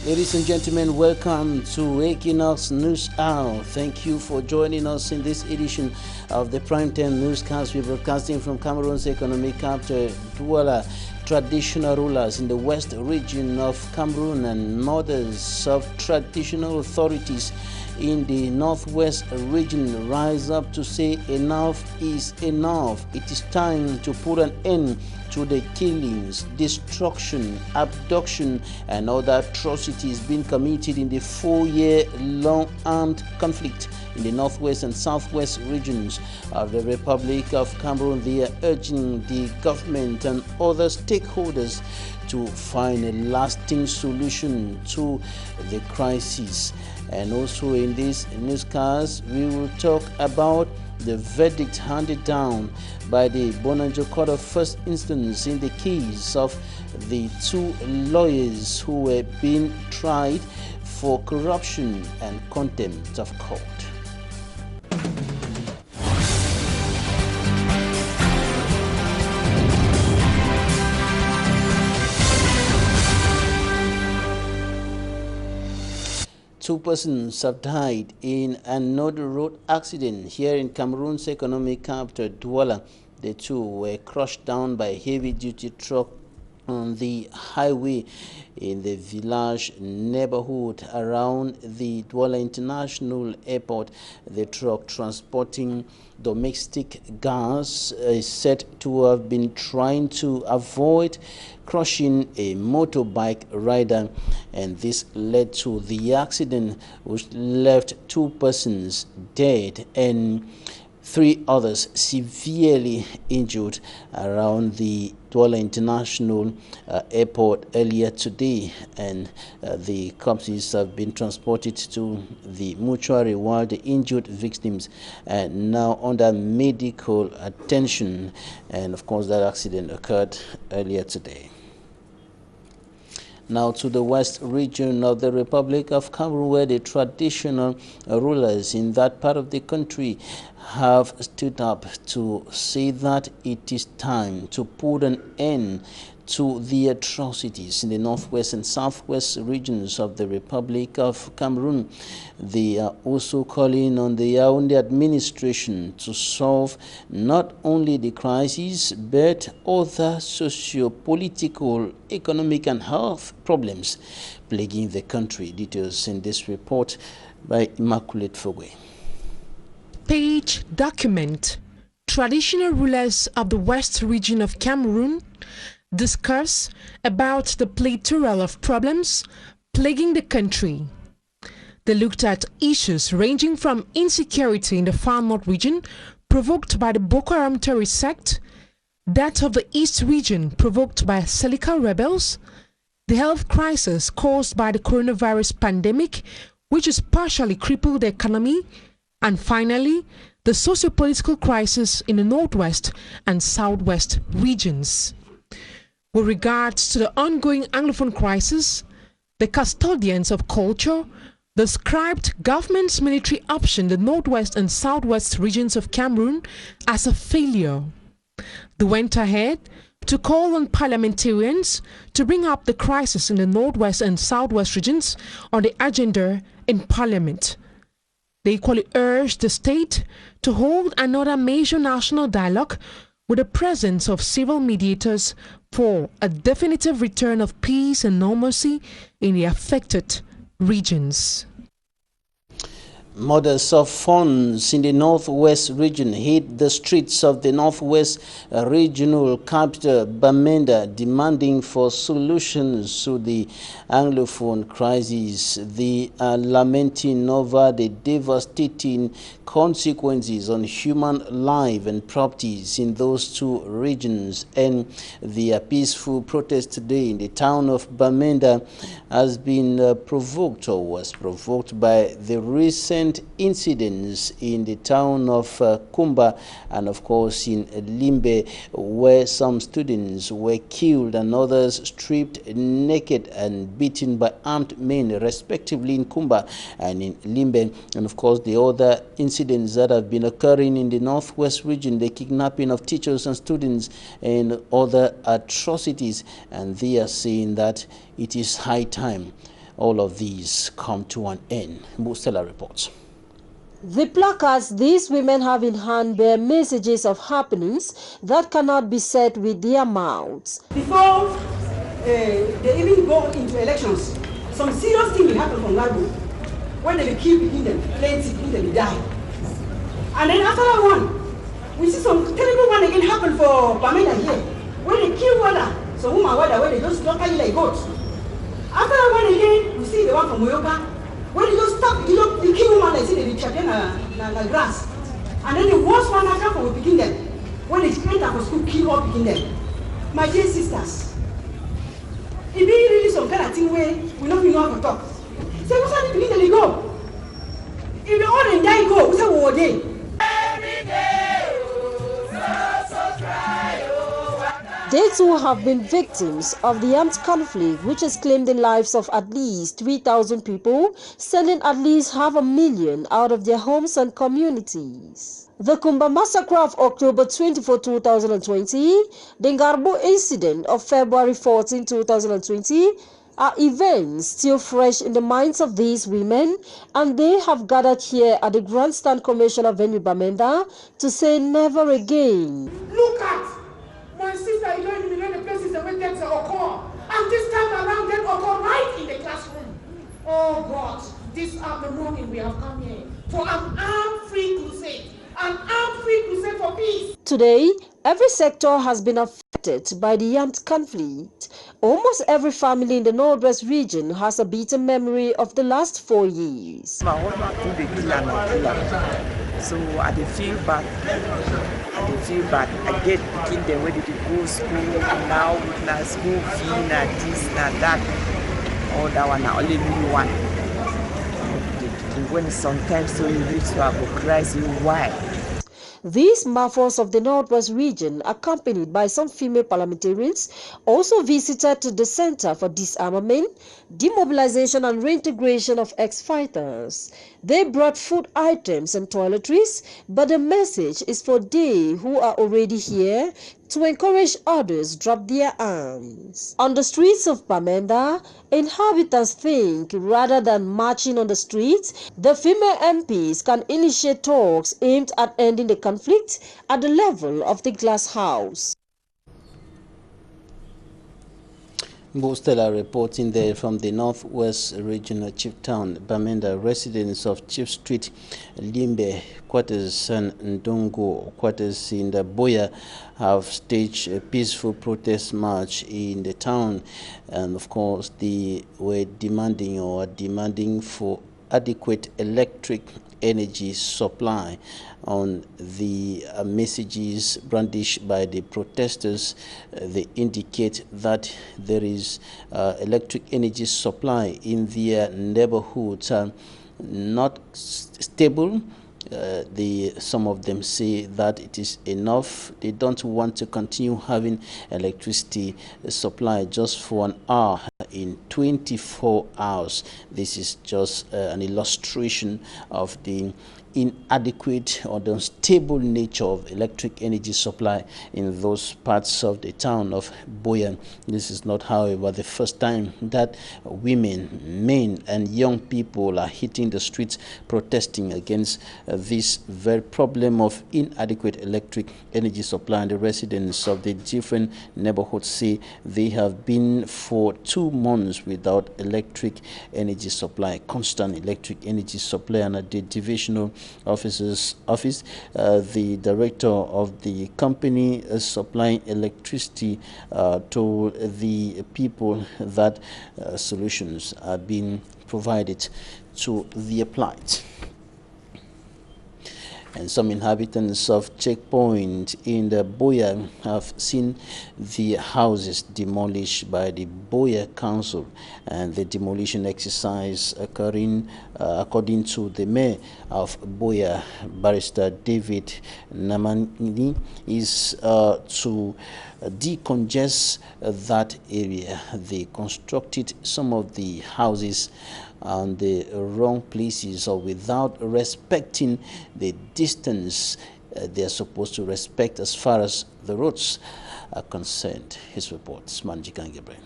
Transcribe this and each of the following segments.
Ladies and gentlemen, welcome to Equinox News Hour. Thank you for joining us in this edition of the Primetime Newscast. We're broadcasting from Cameroon's economic capital, Douala. Traditional rulers in the west region of Cameroon and mothers of traditional authorities in the northwest region rise up to say enough is enough. It is time to put an end to the killings, destruction, abduction, and other atrocities being committed in the 4-year-long armed conflict in the northwest and southwest regions of the Republic of Cameroon. They are urging the government and other stakeholders to find a lasting solution to the crisis. And also in this newscast, we will talk about the verdict handed down by the Bonanjo Court of First Instance in the case of the 2 lawyers who were being tried for corruption and contempt of court. Two persons have died in another road accident here in Cameroon's economic capital, Douala. The two were crushed down by a heavy-duty truck on the highway in the village neighborhood around the Douala International Airport. The truck transporting domestic gas is said to have been trying to avoid crushing a motorbike rider, and this led to the accident, which left 2 persons dead and 3 others severely injured around the Douala International Airport earlier today, and the corpses have been transported to the mortuary while the injured victims are now under medical attention. And of course, that accident occurred earlier today. Now to the west region of the Republic of Cameroon, where the traditional rulers in that part of the country have stood up to say that it is time to put an end to the atrocities in the northwest and southwest regions of the Republic of Cameroon. They are also calling on the Yaoundé administration to solve not only the crisis but other socio-political, economic and health problems plaguing the country. Details in this report by Immaculate Fogwe. Page document: Traditional rulers of the west region of Cameroon discuss about the plethora of problems plaguing the country. They looked at issues ranging from insecurity in the far north region provoked by the Boko Haram terrorist sect, that of the east region provoked by Seleka rebels, the health crisis caused by the coronavirus pandemic, which has partially crippled the economy, and finally, the socio-political crisis in the northwest and southwest regions. With regards to the ongoing Anglophone crisis, the custodians of culture described government's military option in the northwest and southwest regions of Cameroon as a failure. They went ahead to call on parliamentarians to bring up the crisis in the northwest and southwest regions on the agenda in parliament. They equally urged the state to hold another major national dialogue with the presence of civil mediators for a definitive return of peace and normalcy in the affected regions. Mothers of funds in the northwest region hit the streets of the northwest regional capital, Bamenda, demanding for solutions to the Anglophone crisis. They are lamenting over the devastating consequences on human life and properties in those 2 regions. And the peaceful protest today in the town of Bamenda has been provoked, or was provoked, by the recent incidents in the town of Kumba and of course in Limbe, where some students were killed and others stripped naked and beaten by armed men, respectively in Kumba and in Limbe. And of course the other incidents that have been occurring in the northwest region, the kidnapping of teachers and students and other atrocities. And they are saying that it is high time all of these come to an end. Mustela reports. The placards these women have in hand bear messages of happenings that cannot be said with their mouths. Before they even go into elections, some serious thing will happen from Lago when they will keep in them, plenty, they will die. And then after that one, we see some terrible one again happen for Bamenda here, when they kill water, some woman water, where they just slaughter you like goats. After that one again, we see the one from Moyoka, when they just stop, the kill woman, they see they chop in grass. And then the worst one after for we begin them, when they enter for school, kill all begin them. My dear sisters, it be really some kind of thing where we don't know how to talk. Say, what's that begin they go? If they all in die go, what's that we will day? They too have been victims of the armed conflict which has claimed the lives of at least 3,000 people, sending at least 500,000 out of their homes and communities. The Kumba massacre of October 24, 2020, the Ngarbo incident of February 14, 2020, are events still fresh in the minds of these women, and they have gathered here at the Grandstand Commercial Avenue Bamenda to say never again. Look at my sister, you know the places that where deaths occur, and this time around they occur right in the classroom. Oh God, this afternoon we have come here for an armed free crusade, an armed free crusade for peace. Today, every sector has been affected by the armed conflict. Almost every family in the Northwest region has a bitter memory of the last 4 years. My husband do the killer. So I feel bad. I get picking them ready to go school now with na school fee, na this, na that. All that one, I only need one. When sometimes so you reach to have a crisis, why? These Mafos of the Northwest region, accompanied by some female parliamentarians, also visited the Center for Disarmament, Demobilization and Reintegration of Ex-Fighters. They brought food items and toiletries, but the message is for they who are already here to encourage others drop their arms. On the streets of Bamenda, inhabitants think rather than marching on the streets, the female MPs can initiate talks aimed at ending the conflict at the level of the glass house. Bostella reporting there from the Northwest Regional Chief Town, Bamenda. Residents of Chief Street, Limbe quarters and Ndongo quarters in the Boya have staged a peaceful protest march in the town, and of course they were demanding for adequate electric energy supply. On the messages brandished by the protesters, they indicate that there is electric energy supply in their neighborhoods not stable. Some of them say that it is enough. They don't want to continue having electricity supply just for an hour in 24 hours. This is just an illustration of the inadequate or the unstable nature of electric energy supply in those parts of the town of Boyan. This is not, however, the first time that women, men, and young people are hitting the streets protesting against this very problem of inadequate electric energy supply. And the residents of the different neighborhoods say they have been for 2 months without electric energy supply, constant electric energy supply. And at the divisional officer's office, the director of the company supplying electricity told the people that solutions are being provided to their plight. And some inhabitants of Checkpoint in the Boya have seen the houses demolished by the Boya Council, and the demolition exercise occurring according to the mayor of Boya, Barrister David Namani, is to decongest that area. They constructed some of the houses on the wrong places or without respecting the distance they are supposed to respect as far as the roads are concerned. His report, Manjikan Gabriel.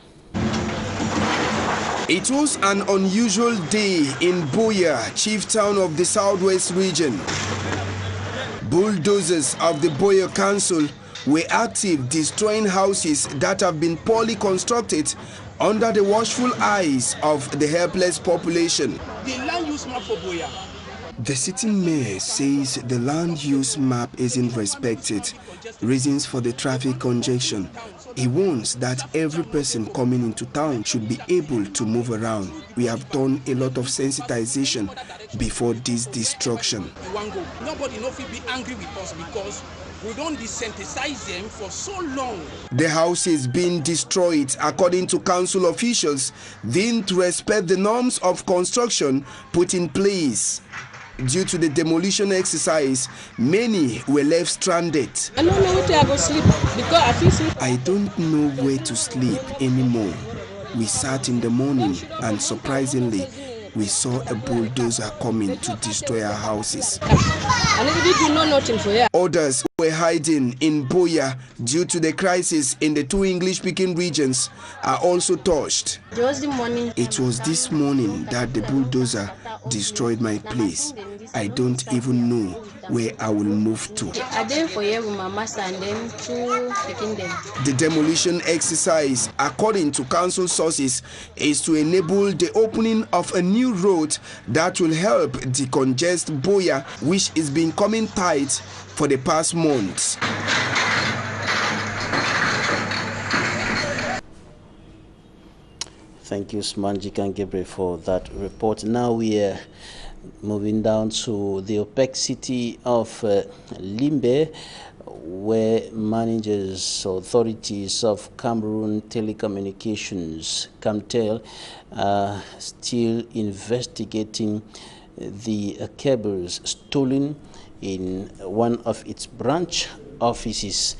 It was an unusual day in Buea, chief town of the southwest region. Bulldozers of the Accra Council were active destroying houses that have been poorly constructed under the watchful eyes of the helpless population. The land use map for Buea. The sitting mayor says the land use map isn't respected, reasons for the traffic congestion. He warns that every person coming into town should be able to move around. We have done a lot of sensitization before this destruction. Nobody no fit be angry with us because we don't desensitize them for so long. The houses being destroyed, according to council officials, didn't respect the norms of construction put in place. Due to the demolition exercise, many were left stranded. I don't know where to go sleep because I feel sleep. I don't know where to sleep anymore. We sat in the morning and surprisingly, we saw a bulldozer coming to destroy our houses. Others were hiding in Buea due to the crisis in the two English-speaking regions are also touched. It was this morning that the bulldozer destroyed my place. I don't even know where I will move to. The demolition exercise, according to council sources, is to enable the opening of a new road that will help decongest Buea, which is been coming tight for the past months. Thank you, Smanjik and Gabriel, for that report. Now we are moving down to the opacity of Limbe, where managers, authorities of Cameroon Telecommunications, Camtel, are still investigating the cables stolen in one of its branch offices.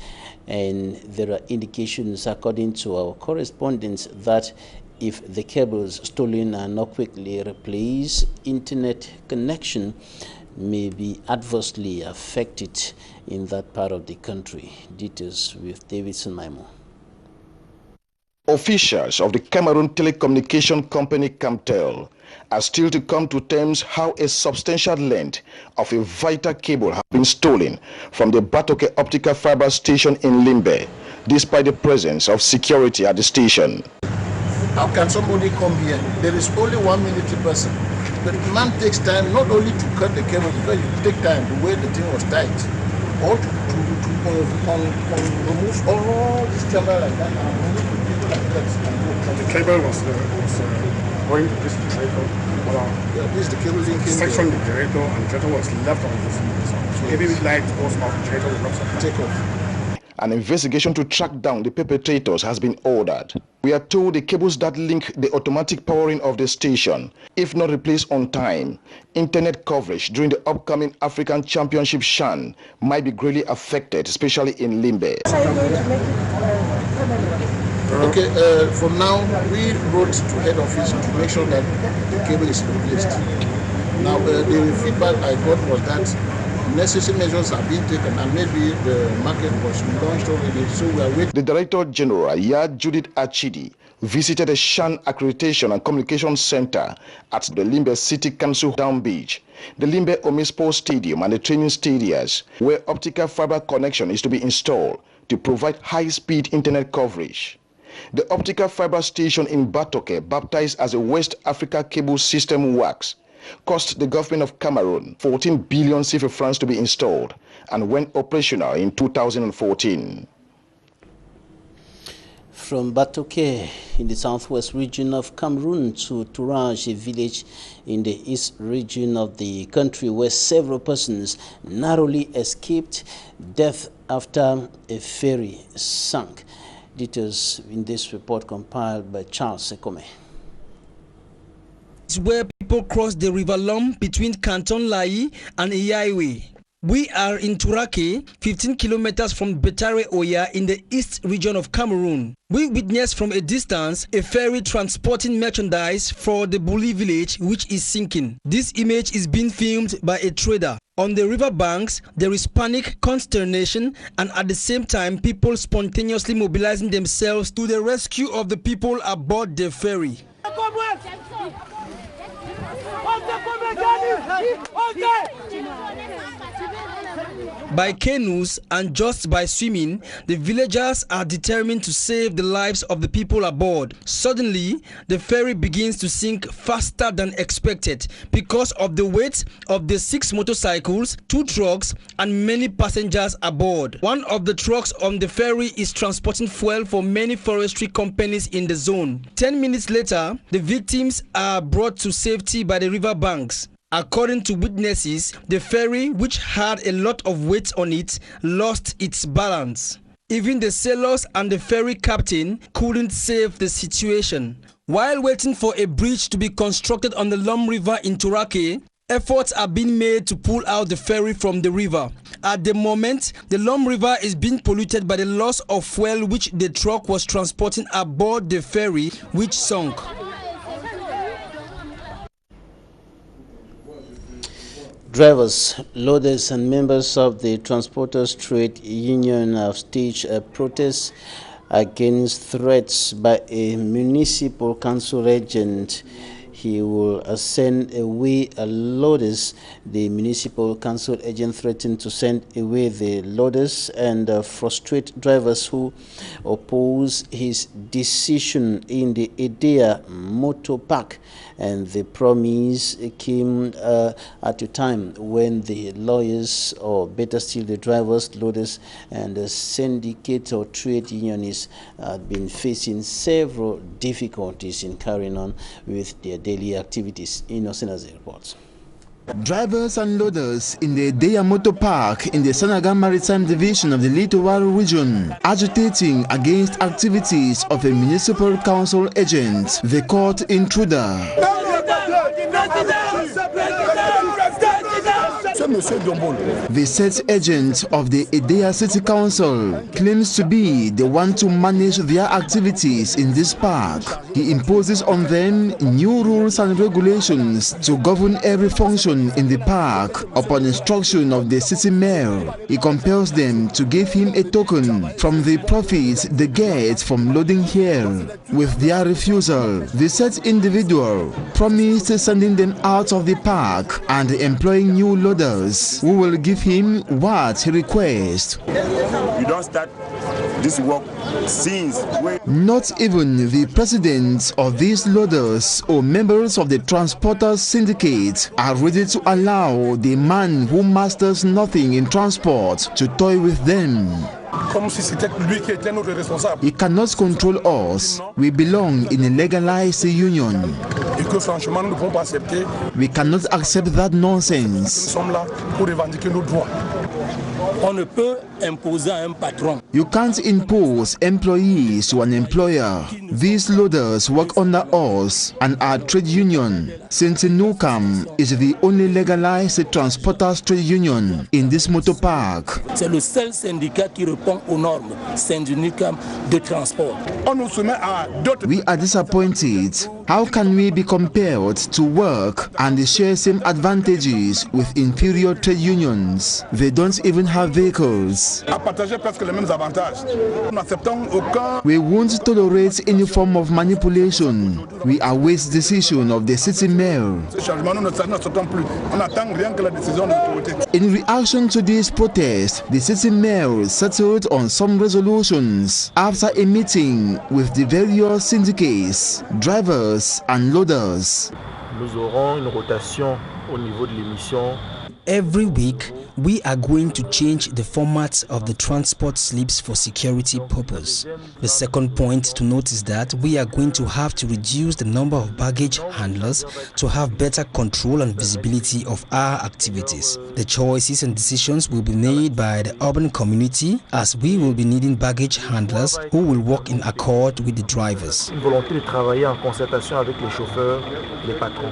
And there are indications, according to our correspondents, that if the cables stolen are not quickly replaced, internet connection may be adversely affected in that part of the country. Details with Davidson Maimo. Officials of the Cameroon telecommunication company Camtel are still to come to terms how a substantial length of a vital cable has been stolen from the Batoke optical fiber station in Limbe, despite the presence of security at the station. How can somebody come here? There is only one military person. But the man takes time not only to cut the cable, because it takes time the way the thing was tight, or to remove all this camera like that and remove the people like that. The cable was going to this generator. This is the cable link in section the generator, and the generator was left on this. So every light goes off, the generator will not take off. An investigation to track down the perpetrators has been ordered. We are told the cables that link the automatic powering of the station, if not replaced on time, internet coverage during the upcoming African Championship Shan might be greatly affected, especially in Limbe. Okay, for now, we wrote to head office to make sure that the cable is replaced. Now, the feedback I got was that necessary measures are being taken and maybe the market was launched already, so we are waiting. The Director General, Judith Achidi, visited the Shan Accreditation and Communication Center at the Limbe City Council Down Beach, the Limbe Municipal Stadium and the training stadiums, where optical fiber connection is to be installed to provide high-speed internet coverage. The optical fiber station in Batoke, baptized as a West Africa Cable System Works, cost the government of Cameroon 14 billion CFA francs to be installed and went operational in 2014. From Batoke in the southwest region of Cameroon to Tourage, a village in the east region of the country where several persons narrowly escaped death after a ferry sank. Details in this report compiled by Charles Kmer. It's where people cross the river Lom between Canton Lai and Iyaiwe. We are in Turake, 15 kilometers from Betare Oya in the east region of Cameroon. We witnessed from a distance a ferry transporting merchandise for the Buli village, which is sinking. This image is being filmed by a trader. On the river banks, there is panic, consternation, and at the same time, people spontaneously mobilizing themselves to the rescue of the people aboard the ferry. By canoes and just by swimming, the villagers are determined to save the lives of the people aboard. Suddenly, the ferry begins to sink faster than expected because of the weight of the 6 motorcycles, 2 trucks, and many passengers aboard. One of the trucks on the ferry is transporting fuel for many forestry companies in the zone. 10 minutes later, the victims are brought to safety by the river banks. According to witnesses, the ferry, which had a lot of weight on it, lost its balance. Even the sailors and the ferry captain couldn't save the situation. While waiting for a bridge to be constructed on the Lom River in Turake, efforts are being made to pull out the ferry from the river. At the moment, the Lom River is being polluted by the loss of fuel which the truck was transporting aboard the ferry, which sunk. Drivers, loaders and members of the Transporters Trade Union have staged a protest against threats by a municipal council agent. He will send away loaders. The municipal council agent threatened to send away the loaders and frustrate drivers who oppose his decision in the Edea Motor Park. And the promise came at a time when the lawyers, or better still the drivers, loaders, and the syndicate or trade unionists have been facing several difficulties in carrying on with their daily activities. Innocent as a report. Drivers and loaders in the Edea Motor Park in the Senegal Maritime Division of the Littoral region agitating against activities of a municipal council agent, the court intruder. The said agent of the Edea City Council claims to be the one to manage their activities in this park. He imposes on them new rules and regulations to govern every function in the park. Upon instruction of the city mayor, he compels them to give him a token from the profits they get from loading here. With their refusal, the said individual promised sending them out of the park and employing new loaders who will give him what he requests. You don't start this work since. Not even the presidents of these loaders or members of the transporters syndicate are ready to allow the man who masters nothing in transport to toy with them. He cannot control us. We belong in a legalized union. We cannot accept that nonsense. You can't impose employees to an employer. These loaders work under us and our trade union, since Nukam is the only legalized transporters trade union in this motor park. C'est le seul syndicat qui répond aux normes syndicales de transport. We are disappointed. How can we be compelled to work and share same advantages with inferior trade unions? They don't even have vehicles. We won't tolerate any form of manipulation. We await the decision of the city mayor. In reaction to this protest, the city mayor settled on some resolutions after a meeting with the various syndicates, drivers and loaders. Nous aurons une rotation au niveau de l'émission. Every week, we are going to change the format of the transport slips for security purpose. The second point to note is that we are going to have to reduce the number of baggage handlers to have better control and visibility of our activities. The choices and decisions will be made by the urban community, as we will be needing baggage handlers who will work in accord with the drivers. Une volonté de travailler en concertation avec les chauffeurs, les patrons.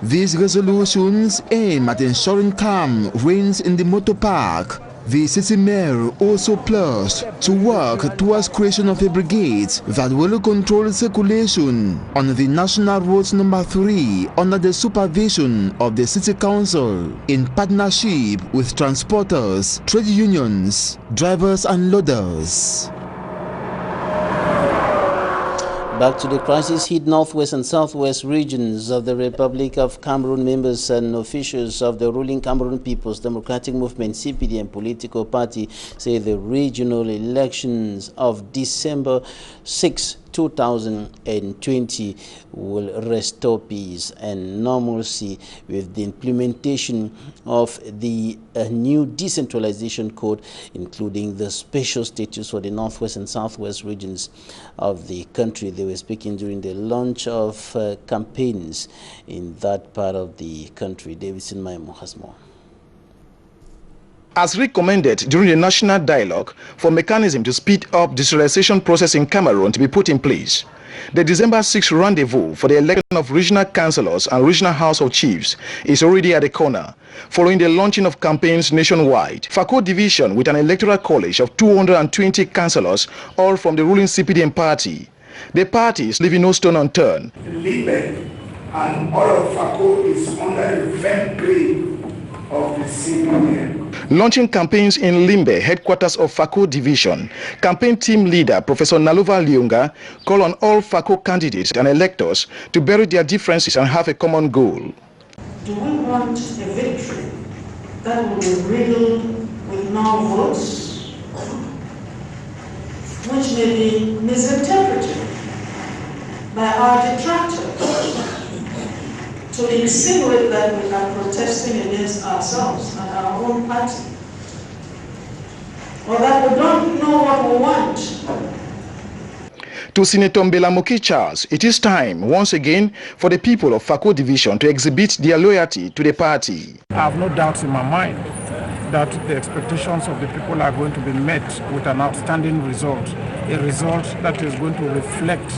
These resolutions aim at ensuring calm reigns in the motor park. The city mayor also pledged to work towards creation of a brigade that will control circulation on the National Roads number 3 under the supervision of the city council in partnership with transporters, trade unions, drivers and loaders. Back to the crisis hit northwest and southwest regions of the Republic of Cameroon. Members and officials of the ruling Cameroon People's Democratic Movement (CPD) and political party say the regional elections of December 6, 2020 will restore peace and normalcy with the implementation of the new decentralization code, including the special status for the northwest and southwest regions of the country. They were speaking during the launch of campaigns in that part of the country. Davidson Maimo has more. As recommended during the national dialogue for mechanism to speed up decentralization process in Cameroon to be put in place, the December 6 rendezvous for the election of regional councillors and regional house of chiefs is already at the corner, following the launching of campaigns nationwide. Fako division with an electoral college of 220 councillors, all from the ruling CPDM party. The party is leaving no stone unturned. Limbe and all of Fako is under the ventry of the CPDM. Launching campaigns in Limbe, headquarters of Fako Division, campaign team leader Professor Naluva Liunga called on all Fako candidates and electors to bury their differences and have a common goal. Do we want a victory that will be riddled with no votes, which may be misinterpreted by our detractors to insinuate that we are protesting against ourselves and our own party, or that we don't know what we want? To Senator Mbelamoki Charles, it is time once again for the people of Fako Division to exhibit their loyalty to the party. I have no doubts in my mind that the expectations of the people are going to be met with an outstanding result, a result that is going to reflect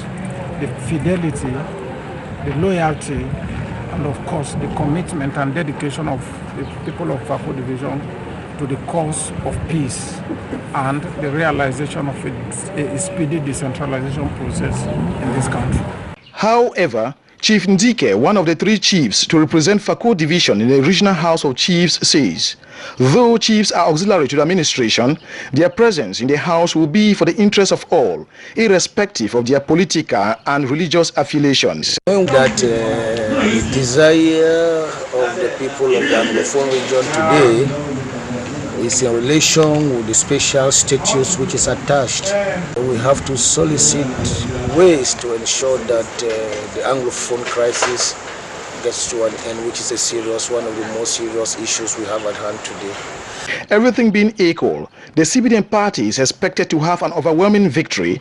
the fidelity, the loyalty, and of course the commitment and dedication of the people of Fako Division to the cause of peace and the realization of a speedy decentralization process in this country. However, Chief Ndike, one of the three chiefs to represent Fako Division in the Regional House of Chiefs, says, though chiefs are auxiliary to the administration, their presence in the house will be for the interest of all, irrespective of their political and religious affiliations. That the desire of the people of the Anglophone region today is in relation with the special status which is attached. We have to solicit ways to ensure that the Anglophone crisis gets to an end, which is one of the most serious issues we have at hand today. Everything being equal, the CPDM party is expected to have an overwhelming victory.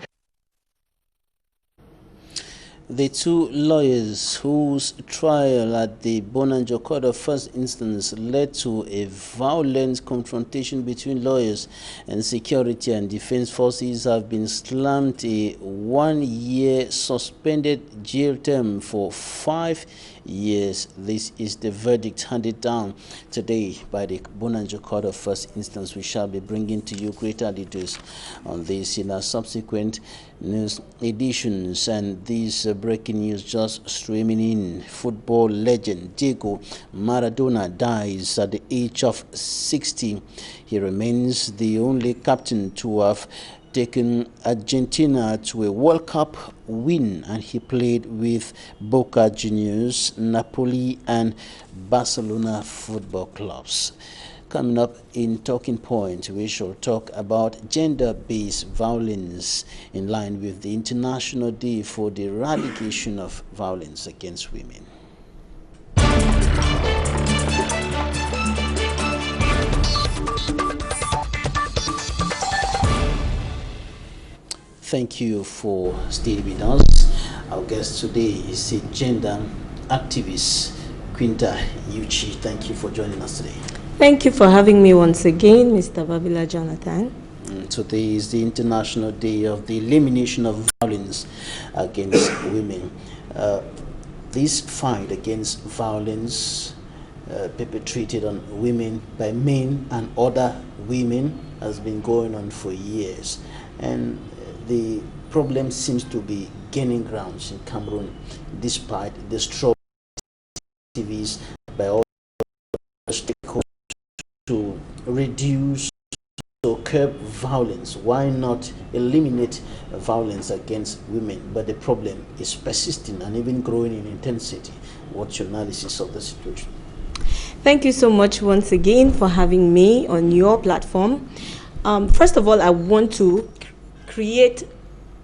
The two lawyers whose trial at the Bonanjo Court of First Instance led to a violent confrontation between lawyers and security and defense forces have been slammed a 1-year suspended jail term for 5 years. This is the verdict handed down today by the Bonanjo Court of First Instance. We shall be bringing to you greater details on this in our subsequent news editions. And this breaking news just streaming in: football legend Diego Maradona dies at the age of 60. He remains the only captain to have taken Argentina to a World Cup win, and he played with Boca Juniors, Napoli and Barcelona football clubs. Coming up in Talking Point, we shall talk about gender-based violence in line with the International Day for the Eradication of Violence Against Women. Thank you for staying with us. Our guest today is a gender activist, Quinta Yuchi. Thank you for joining us today. Thank you for having me once again, Mr. Babila Jonathan. Today is the International Day of the Elimination of Violence Against Women. This fight against violence perpetrated on women by men and other women has been going on for years. And the problem seems to be gaining grounds in Cameroon despite the strong activities by all stakeholders to reduce So curb violence. Why not eliminate violence against women? But the problem is persisting and even growing in intensity. What's your analysis of the situation? Thank you so much once again for having me on your platform. First of all, I want to create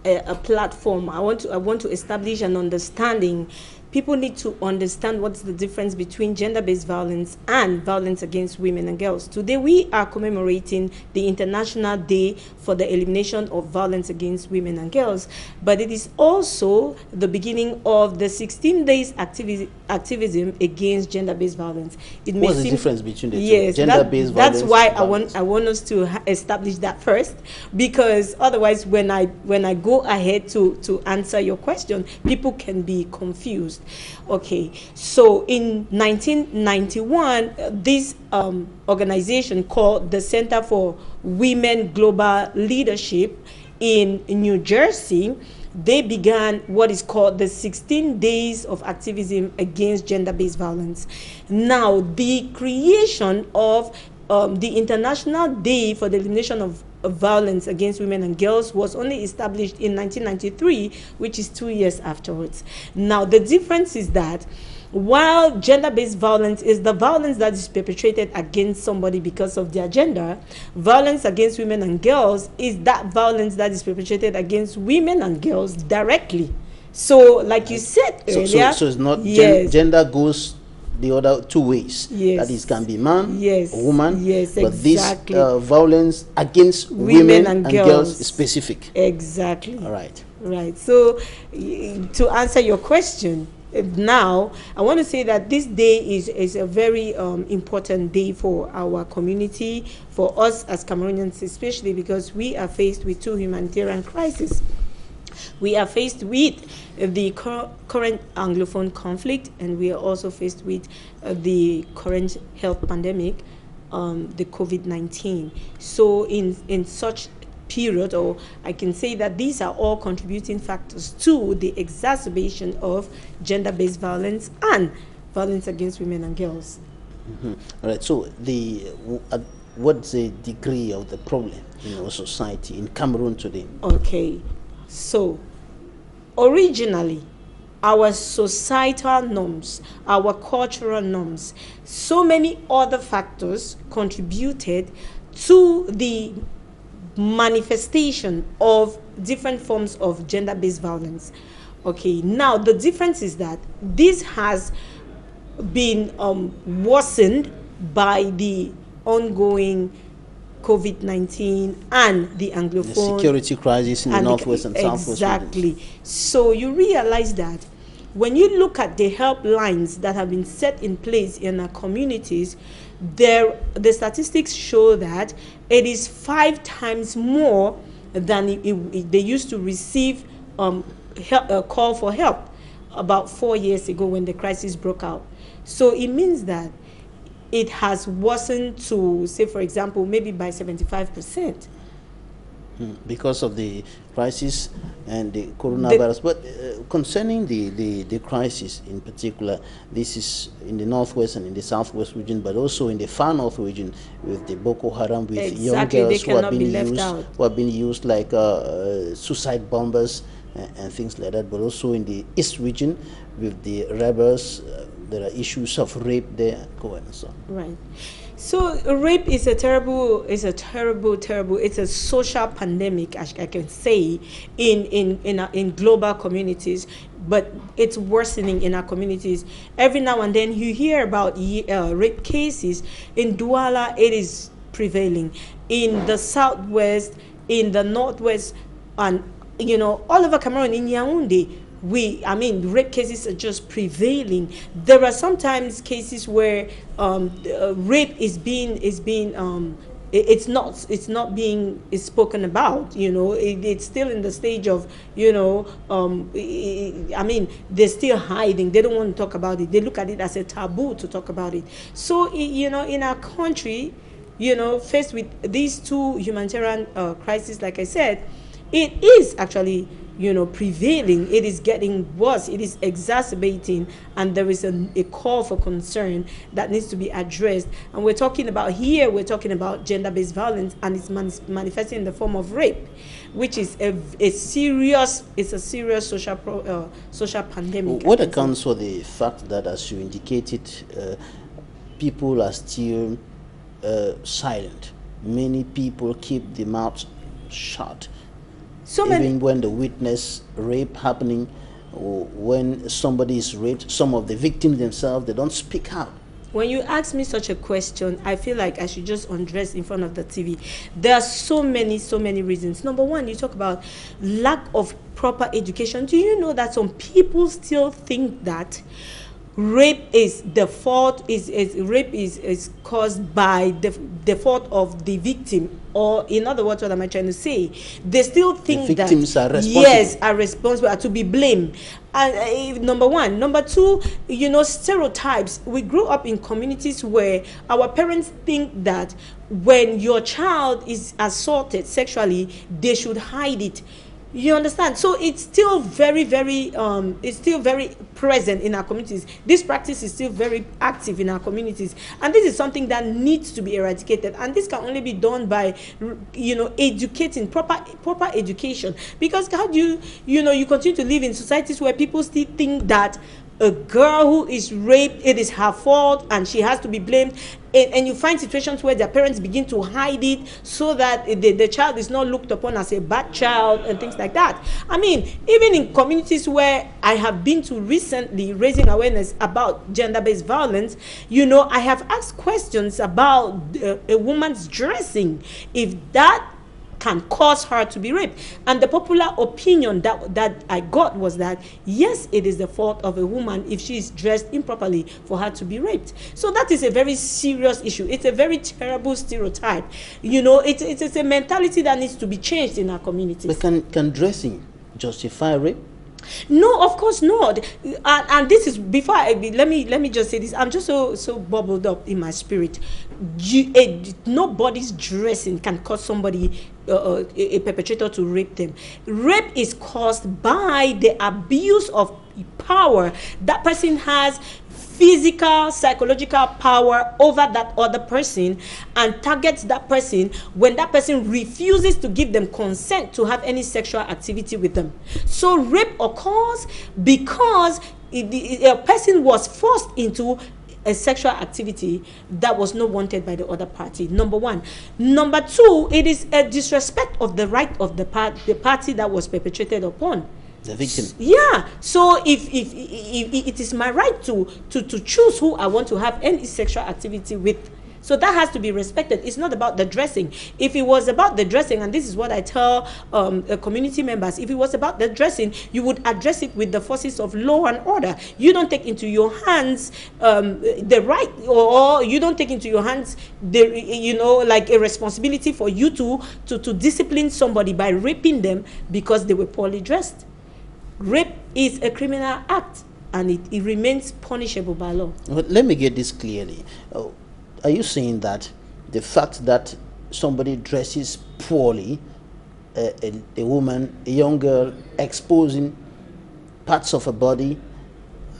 a platform. I want to establish an understanding. People need to understand what's the difference between gender-based violence and violence against women and girls. Today, we are commemorating the International Day for the Elimination of Violence Against Women and Girls, but it is also the beginning of the 16 days activism against gender-based violence. What's the difference between the two? Yes, gender-based violence. That's why I want us to establish that first, because otherwise, when I go ahead to answer your question, people can be confused. Okay, so in 1991, this organization called the Center for Women Global Leadership in New Jersey, they began what is called the 16 days of activism against gender-based violence. Now, the creation of the International Day for the Elimination of Violence Against Women and Girls was only established in 1993, which is 2 years afterwards. Now, the difference is that while gender-based violence is the violence that is perpetrated against somebody because of their gender, violence against women and girls is that violence that is perpetrated against women and girls directly. So, like you said earlier, so it's not yes, gender goes the other two ways. Yes. That is, can be man, yes, or woman. Yes, but exactly. this violence against women and girls is specific. Exactly. All right. Right. So, to answer your question, now I want to say that this day is a very important day for our community, for us as Cameroonians, especially because we are faced with two humanitarian crises. We are faced with the current Anglophone conflict, and we are also faced with the current health pandemic, the COVID-19. So in such period, or I can say that these are all contributing factors to the exacerbation of gender-based violence and violence against women and girls. Mm-hmm. All right, so what's the degree of the problem in our society, in Cameroon today? Okay, so originally, our societal norms, our cultural norms, so many other factors contributed to the manifestation of different forms of gender-based violence. Okay, now the difference is that this has been worsened by the ongoing COVID-19 and the Anglophone, the security crisis in the northwest and southwest. Exactly. So you realize that when you look at the helplines that have been set in place in our communities, the statistics show that it is 5 times more than they used to receive a call for help about 4 years ago when the crisis broke out. So it means that it has worsened to, say, for example, maybe by 75%. Because of the crisis and the coronavirus. But concerning the crisis in particular, this is in the northwest and in the southwest region, but also in the far north region with the Boko Haram, with young girls who have been used like suicide bombers and things like that, but also in the east region with the rebels. There are issues of rape there, and so on. Right. So rape is a terrible, it's a social pandemic, I can say, in global communities, but it's worsening in our communities. Every now and then you hear about rape cases. In Douala, it is prevailing. In the southwest, in the northwest, and all over Cameroon, in Yaoundé, rape cases are just prevailing. There are sometimes cases where rape is not being spoken about. It's still in the stage of they're still hiding. They don't want to talk about it. They look at it as a taboo to talk about it. So in our country, faced with these two humanitarian crises, like I said, it is actually, you know, prevailing. It is getting worse. It is exacerbating, and there is a call for concern that needs to be addressed. And we're talking about here, we're talking about gender-based violence, and it's manifesting in the form of rape, which is a serious social pandemic. What accounts for the fact that, as you indicated, people are still silent? Many people keep their mouths shut. Even when they witness rape happening, or when somebody is raped, some of the victims themselves, they don't speak out. When you ask me such a question, I feel like I should just undress in front of the TV. There are so many reasons. Number one, you talk about lack of proper education. Do you know that some people still think that rape is the fault, rape is caused by the fault of the victim? Or in other words, what am I trying to say? They still think the victims that are responsible. Yes, are responsible, are to be blamed. And number one. Number two, you know, stereotypes. We grew up in communities where our parents think that when your child is assaulted sexually, they should hide it. You understand? So it's still very present in our communities. This practice is still very active in our communities, and this is something that needs to be eradicated. And this can only be done by, you know, educating, proper education. Because how do you continue to live in societies where people still think that a girl who is raped, it is her fault and she has to be blamed, and you find situations where their parents begin to hide it so that the child is not looked upon as a bad child and things like that. I mean, even in communities where I have been to recently, raising awareness about gender-based violence, you know, I have asked questions about a woman's dressing, if that can cause her to be raped. And the popular opinion that I got was that, yes, it is the fault of a woman if she is dressed improperly for her to be raped. So that is a very serious issue. It's a very terrible stereotype. You know, it's a mentality that needs to be changed in our communities. But can dressing justify rape? No, of course not. And this is, before let me just say this. I'm just so bubbled up in my spirit. Nobody's dressing can cause somebody, a perpetrator, to rape them. Rape is caused by the abuse of power that person has, physical, psychological power over that other person, and targets that person when that person refuses to give them consent to have any sexual activity with them. So rape occurs because a person was forced into a sexual activity that was not wanted by the other party. Number one. Number two, it is a disrespect of the right of the party that was perpetrated upon. The victim. Yeah. So if it is my right to choose who I want to have any sexual activity with, so that has to be respected. It's not about the dressing. If it was about the dressing, and this is what I tell community members, if it was about the dressing, you would address it with the forces of law and order. You don't take into your hands the right, or you don't take into your hands the, you know, like a responsibility for you to discipline somebody by raping them because they were poorly dressed. Rape is a criminal act, and it remains punishable by law. But let me get this clearly. Are you saying that the fact that somebody dresses poorly, a woman, a young girl, exposing parts of her body,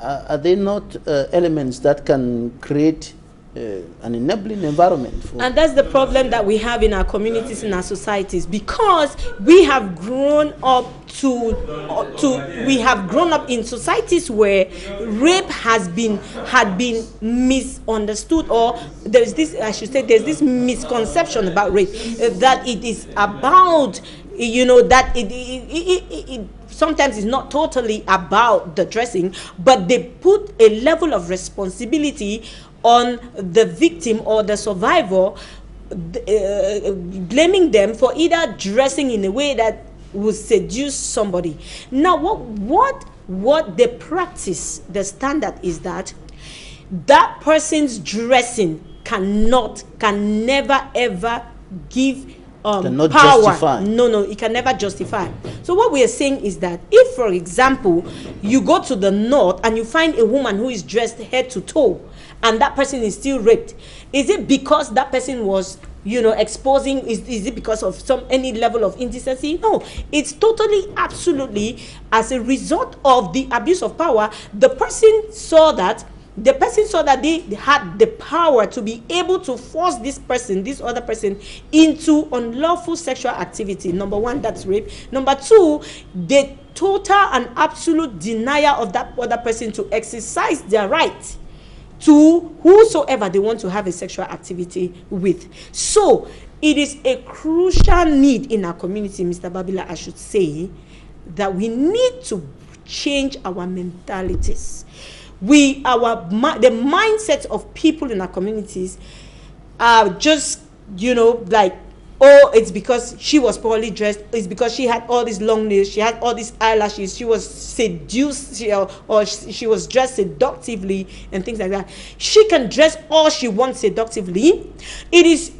are they not elements that can create an enabling environment for? And that's the problem that we have in our communities, in our societies, because we have grown up in societies where rape had been misunderstood, or there's this, I should say, there's this misconception about rape, that it is about, you know, that it sometimes it's not totally about the dressing, but they put a level of responsibility on the victim or the survivor, blaming them for either dressing in a way that will seduce somebody. Now, what they practice, the standard is that person's dressing can never ever give cannot power. Justify. No, it can never justify. So what we are saying is that if, for example, you go to the north and you find a woman who is dressed head to toe, and that person is still raped, is it because that person was, exposing, is it because of any level of indecency? No, it's totally, absolutely as a result of the abuse of power. The person saw that they had the power to be able to force this other person into unlawful sexual activity. Number one, that's rape. Number two, the total and absolute denial of that other person to exercise their right to whosoever they want to have a sexual activity with. So it is a crucial need in our community, Mr. Babila, I should say, that we need to change our mentalities. The mindset of people in our communities are just, like, oh, it's because she was poorly dressed, it's because she had all these long nails, she had all these eyelashes, she was seduced, or she was dressed seductively and things like that. She can dress all she wants seductively. It is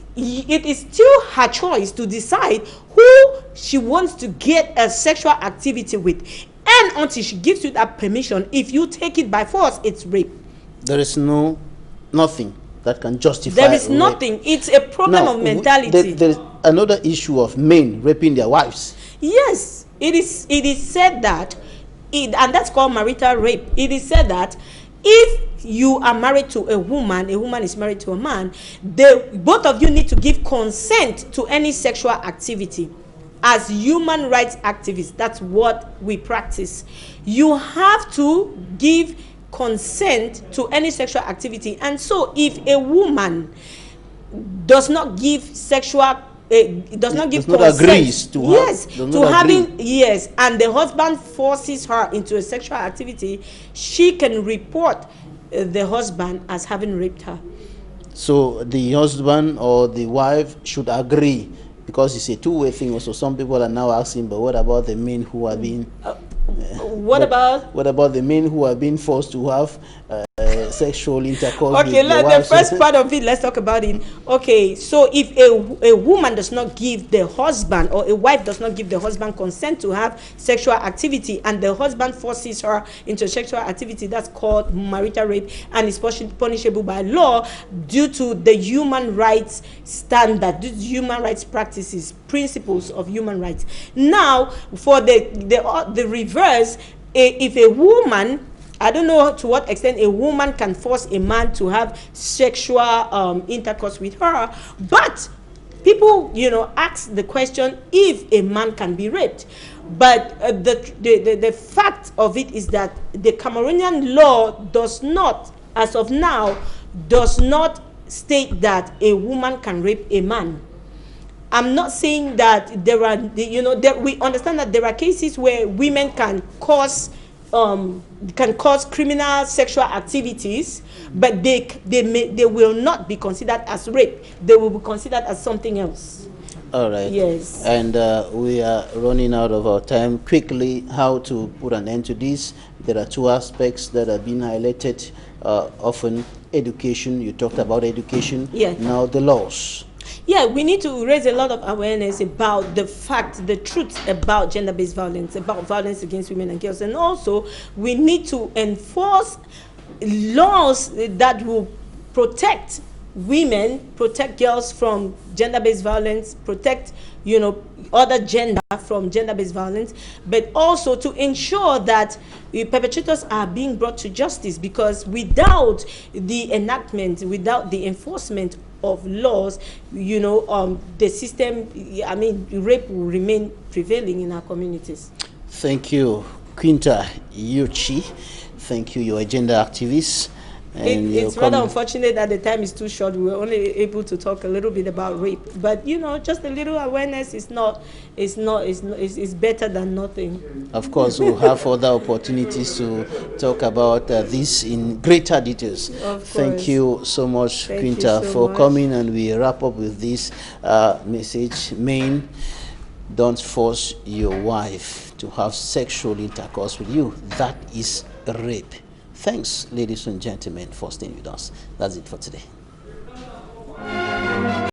still her choice to decide who she wants to get a sexual activity with. And until she gives you that permission, if you take it by force, it's rape. There is nothing that can justify There is rape. Nothing. It's a problem now, of mentality. There is another issue of men raping their wives. Yes, it is said that, and that's called marital rape. It is said that if you are married to a woman is married to a man, both of you need to give consent to any sexual activity. As human rights activists, that's what we practice. You have to give consent to any sexual activity. And so if a woman does not give consent, agrees to yes, and the husband forces her into a sexual activity, she can report the husband as having raped her. So the husband or the wife should agree, because it's a two-way thing. Also, some people are now asking, but what about the men who are being what about the men who are being forced to have sexual intercourse? Okay, the first part of it, let's talk about it. Okay, so if a woman does not give the husband, or a wife does not give the husband consent to have sexual activity, and the husband forces her into sexual activity, that's called marital rape, and is punishable by law due to the human rights standard, the human rights practices, principles of human rights. Now, for the reverse, if a woman, I don't know to what extent a woman can force a man to have sexual intercourse with her, but people, ask the question if a man can be raped. But the fact of it is that the Cameroonian law does not, as of now, does not state that a woman can rape a man. I'm not saying that there are, we understand that there are cases where women can cause criminal sexual activities, but they will not be considered as rape. They will be considered as something else. All right. Yes. And we are running out of our time. Quickly, how to put an end to this? There are two aspects that have been highlighted often. Education. You talked about education. Yeah. Now the laws. Yeah, we need to raise a lot of awareness about the truth about gender-based violence, about violence against women and girls. And also, we need to enforce laws that will protect women, protect girls from gender-based violence, protect, other gender from gender-based violence, but also to ensure that perpetrators are being brought to justice, because without the enactment, without the enforcement of laws, the system, rape will remain prevailing in our communities. Thank you, Quinta Yuchi. Thank you. You're a gender activist. And it's rather unfortunate that the time is too short. We were only able to talk a little bit about rape, but just a little awareness is better than nothing. Of course, we'll have other opportunities to talk about this in greater details. Thank you so much, Quinta, for coming, and we wrap up with this message. Men, don't force your wife to have sexual intercourse with you. That is rape. Thanks, ladies and gentlemen, for staying with us. That's it for today.